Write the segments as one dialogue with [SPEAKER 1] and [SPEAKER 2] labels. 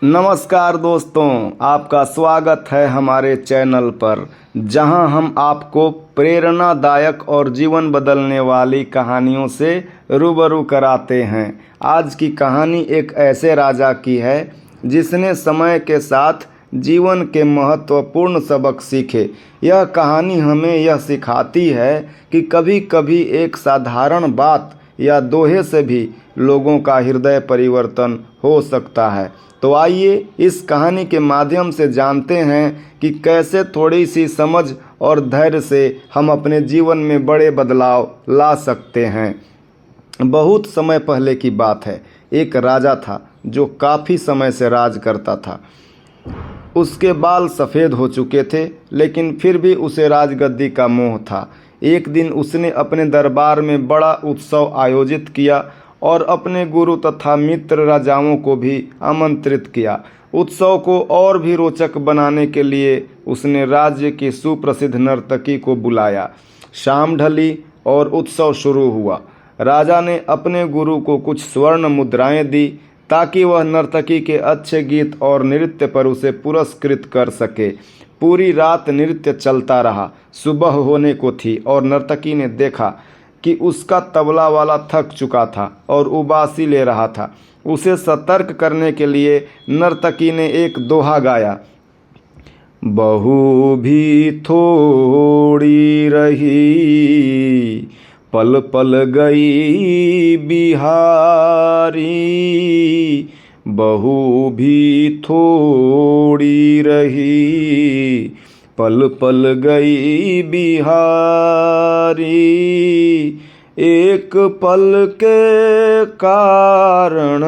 [SPEAKER 1] नमस्कार दोस्तों, आपका स्वागत है हमारे चैनल पर, जहां हम आपको प्रेरणादायक और जीवन बदलने वाली कहानियों से रूबरू कराते हैं। आज की कहानी एक ऐसे राजा की है जिसने समय के साथ जीवन के महत्वपूर्ण सबक सीखे। यह कहानी हमें यह सिखाती है कि कभी कभी एक साधारण बात या दोहे से भी लोगों का हृदय परिवर्तन हो सकता है। तो आइए इस कहानी के माध्यम से जानते हैं कि कैसे थोड़ी सी समझ और धैर्य से हम अपने जीवन में बड़े बदलाव ला सकते हैं। बहुत समय पहले की बात है। एक राजा था जो काफ़ी समय से राज करता था। उसके बाल सफ़ेद हो चुके थे, लेकिन फिर भी उसे राजगद्दी का मोह था। एक दिन उसने अपने दरबार में बड़ा उत्सव आयोजित किया और अपने गुरु तथा मित्र राजाओं को भी आमंत्रित किया। उत्सव को और भी रोचक बनाने के लिए उसने राज्य की सुप्रसिद्ध नर्तकी को बुलाया। शाम ढली और उत्सव शुरू हुआ। राजा ने अपने गुरु को कुछ स्वर्ण मुद्राएं दी ताकि वह नर्तकी के अच्छे गीत और नृत्य पर उसे पुरस्कृत कर सके। पूरी रात नृत्य चलता रहा। सुबह होने को थी और नर्तकी ने देखा कि उसका तबला वाला थक चुका था और उबासी ले रहा था। उसे सतर्क करने के लिए नर्तकी ने एक दोहा गाया। बहू भी थोड़ी रही, पल पल गई बिहारी। बहू भी थोड़ी रही, पल पल गई बिहारी। एक पल के कारण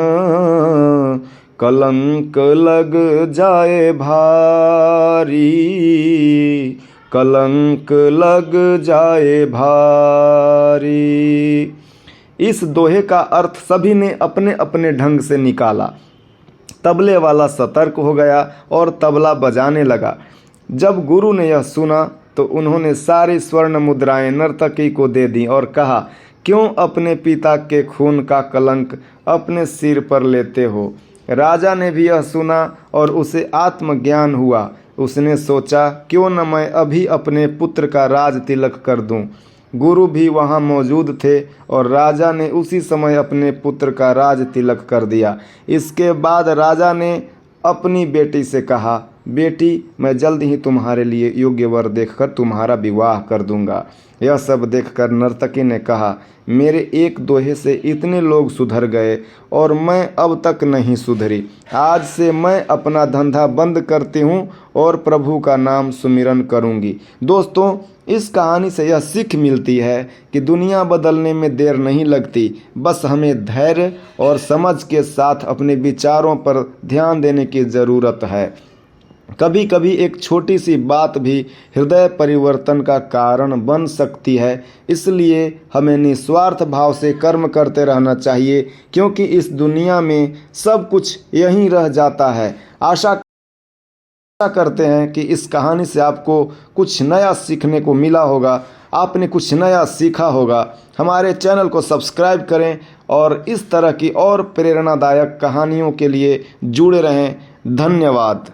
[SPEAKER 1] कलंक लग जाए भारी। कलंक लग जाए भारी। इस दोहे का अर्थ सभी ने अपने अपने ढंग से निकाला। तबले वाला सतर्क हो गया और तबला बजाने लगा। जब गुरु ने यह सुना तो उन्होंने सारी स्वर्ण मुद्राएं नर्तकी को दे दी और कहा, क्यों अपने पिता के खून का कलंक अपने सिर पर लेते हो। राजा ने भी यह सुना और उसे आत्मज्ञान हुआ। उसने सोचा, क्यों न मैं अभी अपने पुत्र का राज तिलक कर दूं। गुरु भी वहां मौजूद थे और राजा ने उसी समय अपने पुत्र का राज तिलक कर दिया। इसके बाद राजा ने अपनी बेटी से कहा, बेटी, मैं जल्द ही तुम्हारे लिए योग्य वर देखकर तुम्हारा विवाह कर दूंगा। यह सब देखकर नर्तकी ने कहा, मेरे एक दोहे से इतने लोग सुधर गए और मैं अब तक नहीं सुधरी। आज से मैं अपना धंधा बंद करती हूँ और प्रभु का नाम सुमिरन करूँगी। दोस्तों, इस कहानी से यह सीख मिलती है कि दुनिया बदलने में देर नहीं लगती, बस हमें धैर्य और समझ के साथ अपने विचारों पर ध्यान देने की ज़रूरत है। कभी कभी एक छोटी सी बात भी हृदय परिवर्तन का कारण बन सकती है। इसलिए हमें निस्वार्थ भाव से कर्म करते रहना चाहिए, क्योंकि इस दुनिया में सब कुछ यहीं रह जाता है। आशा करते हैं कि इस कहानी से आपको कुछ नया सीखने को मिला होगा, आपने कुछ नया सीखा होगा। हमारे चैनल को सब्सक्राइब करें और इस तरह की और प्रेरणादायक कहानियों के लिए जुड़े रहें। धन्यवाद।